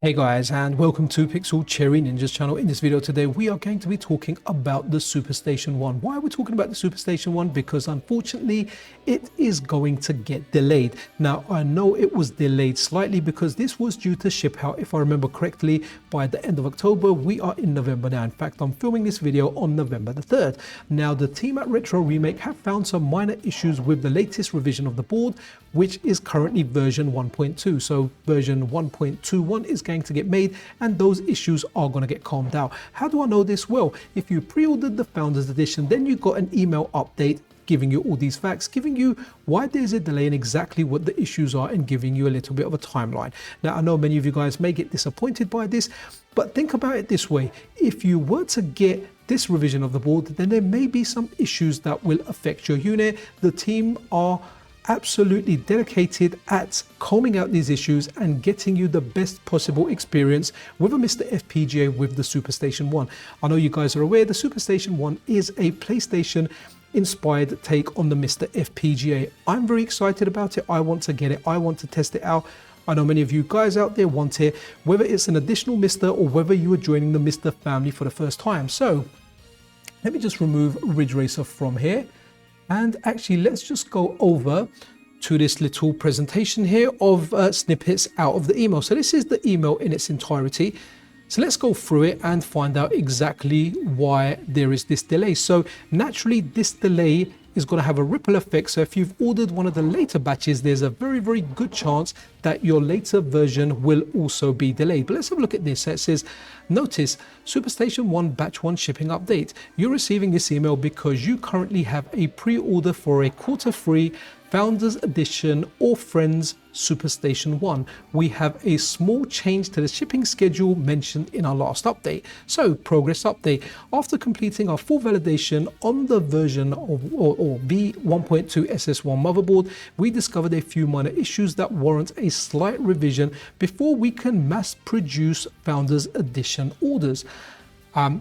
Hey guys, and welcome to Pixel Cherry Ninja's channel. In this video today, we are going to be talking about the SuperStationOne. Why are we talking about the SuperStationOne? Because unfortunately, it is going to get delayed. Now, I know it was delayed slightly because this was due to ship out, if I remember correctly, by the end of October. We are in November now. In fact, I'm filming this video on November the 3rd. Now, the team at Retro Remake have found some minor issues with the latest revision of the board, which is currently version 1.2. So version 1.21 is going to get made, and those issues are going to get calmed out. How do I know this? Well, if you pre-ordered the Founders Edition, then you got an email update giving you all these facts, giving you why there's a delay and exactly what the issues are, and giving you a little bit of a timeline. Now, I know many of you guys may get disappointed by this, but think about it this way. If you were to get this revision of the board, then there may be some issues that will affect your unit. The team are absolutely dedicated at combing out these issues and getting you the best possible experience with a MiSTerFPGA with the SuperStationOne. I know you guys are aware the SuperStationOne is a PlayStation inspired take on the MiSTerFPGA. I'm very excited about it. I want to get it. I want to test it out. I know many of you guys out there want it, whether it's an additional MiSTer or whether you are joining the MiSTer family for the first time. So let me just remove Ridge Racer from here. And actually, let's just go over to this little presentation here of snippets out of the email. So this is the email in its entirety. So let's go through it and find out exactly why there is this delay. So naturally, this delay is going to have a ripple effect. So if you've ordered one of the later batches, there's a very, very good chance that your later version will also be delayed. But let's have a look at this. So it says, notice SuperStationOne Batch 1 shipping update. You're receiving this email because you currently have a pre-order for a quarter-free Founders Edition or Friends SuperStationOne. We have a small change to the shipping schedule mentioned in our last update. So, progress update. After completing our full validation on the version of or V1.2 SS1 motherboard, we discovered a few minor issues that warrant a slight revision before we can mass produce Founders Edition orders.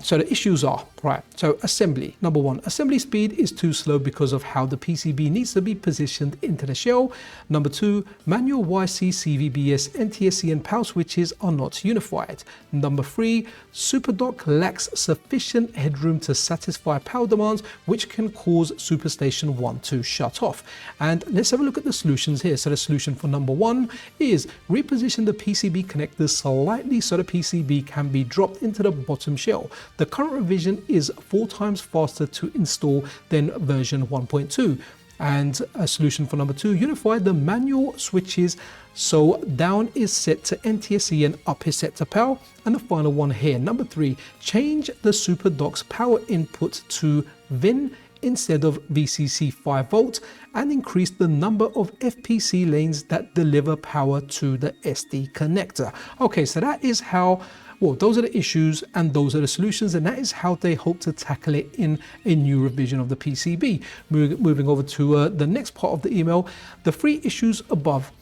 So the issues are, right, so assembly. Number one, assembly speed is too slow because of how the PCB needs to be positioned into the shell. Number two, manual YC, CVBS, NTSC and PAL switches are not unified. Number three, SuperDock lacks sufficient headroom to satisfy power demands, which can cause SuperStationOne to shut off. And let's have a look at the solutions here. So the solution for number one is reposition the PCB connectors slightly so the PCB can be dropped into the bottom shell. The current revision is 4 times faster to install than version 1.2. And a solution for number two, unify the manual switches so down is set to NTSC and up is set to power. And the final one here, number three, change the SuperDock's power input to VIN instead of VCC 5 volt and increase the number of FPC lanes that deliver power to the SD connector. Okay, so that is how, well, those are the issues and those are the solutions, and that is how they hope to tackle it in a new revision of the PCB. Moving over to the next part of the email, the 3 issues above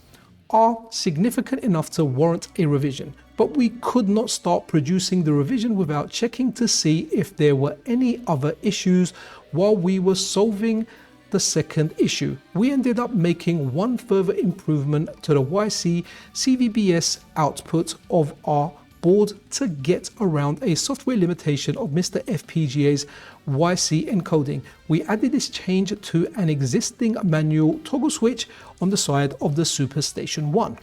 are significant enough to warrant a revision, but we could not start producing the revision without checking to see if there were any other issues while we were solving the second issue. We ended up making one further improvement to the YC CVBS output of our board to get around a software limitation of MiSTerFPGA's YC encoding. We added this change to an existing manual toggle switch on the side of the SuperStationOne.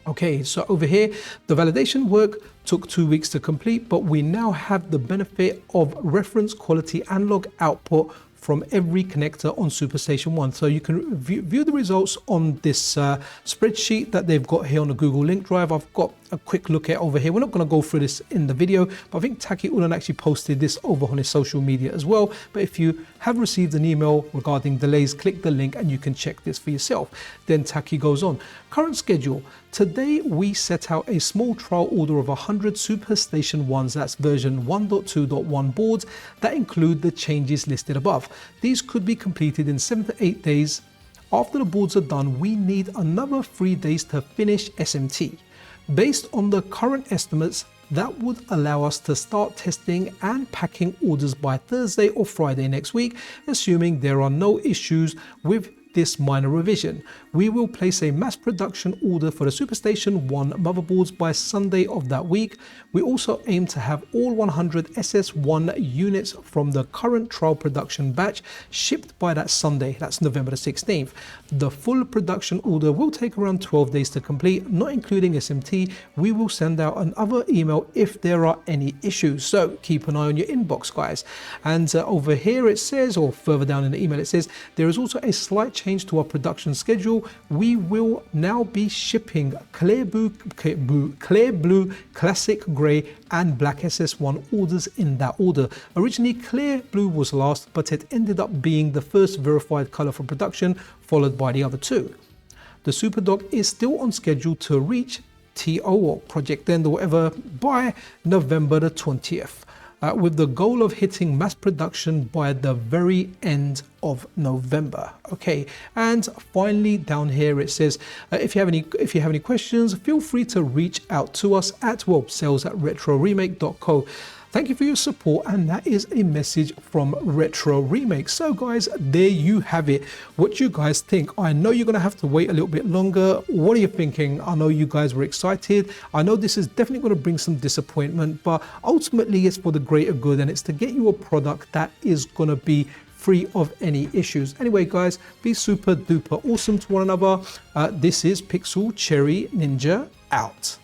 Okay, so over here, the validation work took 2 weeks to complete, but we now have the benefit of reference quality analog output from every connector on SuperStationOne. So you can view the results on this spreadsheet that they've got here on the Google Link Drive. I've got a quick look at over here. We're not going to go through this in the video, but I think Taki Ulan actually posted this over on his social media as well. But if you have received an email regarding delays, click the link and you can check this for yourself. Then Taki goes on. Current schedule. Today we set out a small trial order of 100 SuperStationOnes, that's version 1.2.1 boards that include the changes listed above. These could be completed in 7 to 8 days. After the boards are done, we need another 3 days to finish SMT. Based on the current estimates, that would allow us to start testing and packing orders by Thursday or Friday next week, assuming there are no issues with this minor revision. We will place a mass production order for the SuperStation One motherboards by Sunday of that week. We also aim to have all 100 SS1 units from the current trial production batch shipped by that Sunday, that's November the 16th. The full production order will take around 12 days to complete, not including SMT. We will send out another email if there are any issues, so keep an eye on your inbox, guys. And over here it says, or further down in the email it says, there is also a slight change to our production schedule. We will now be shipping clear blue, classic grey and black SS1 orders in that order. Originally clear blue was last, but it ended up being the first verified color for production, followed by the other two. The SuperDock is still on schedule to reach TO or Project End or whatever by November the 20th. With the goal of hitting mass production by the very end of November. Okay, and finally down here it says if you have any questions, feel free to reach out to us at sales@retroremake.co. Thank you for your support, and that is a message from Retro Remake. So guys, there you have it. What you guys think? I know you're gonna have to wait a little bit longer. What are you thinking? I know you guys were excited. I know this is definitely gonna bring some disappointment, but ultimately it's for the greater good, and it's to get you a product that is gonna be free of any issues. Anyway guys, be super duper awesome to one another. This is Pixel Cherry Ninja out.